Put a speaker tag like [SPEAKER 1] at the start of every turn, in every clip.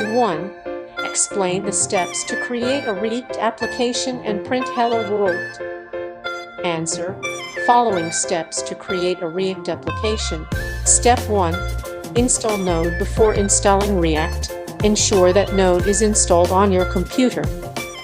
[SPEAKER 1] 1. Explain the steps to create a React application and print Hello World. Answer: following steps to create a React application. Step 1. Install Node before installing React. Ensure that Node is installed on your computer.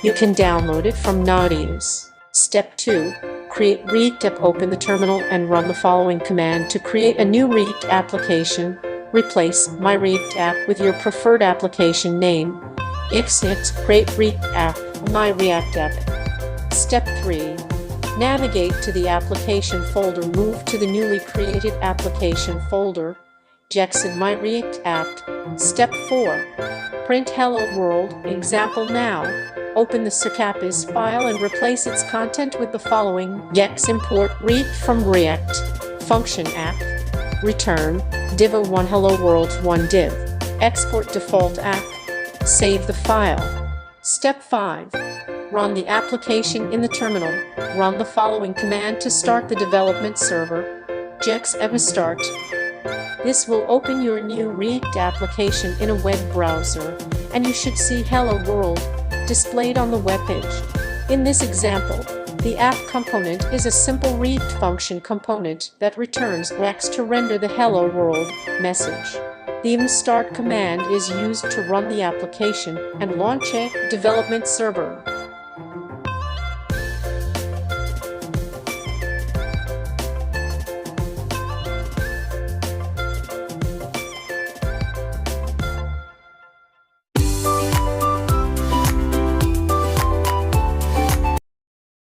[SPEAKER 1] You can download it from Node.js. Step 2. Create React app. Open the terminal and run the following command to create a new React application. Replace My React app with your preferred application name. Exit Create React app, My React app. Step 3. Navigate to the application folder. Move to the newly created application folder. Jackson My React app. Step 4. Print Hello World. Example now. Open the circapis file and replace its content with the following. Gex import React from React. Function app. Return div01 Hello World 1 div. Export default app. Save the file. Step 5. Run the application in the terminal. Run the following command to start the development server. Gex ever start. This will open your new React application in a web browser, and you should see Hello World displayed on the web page. In this example, the app component is a simple React function component that returns Rex to render the Hello World message. The start command is used to run the application and launch a development server.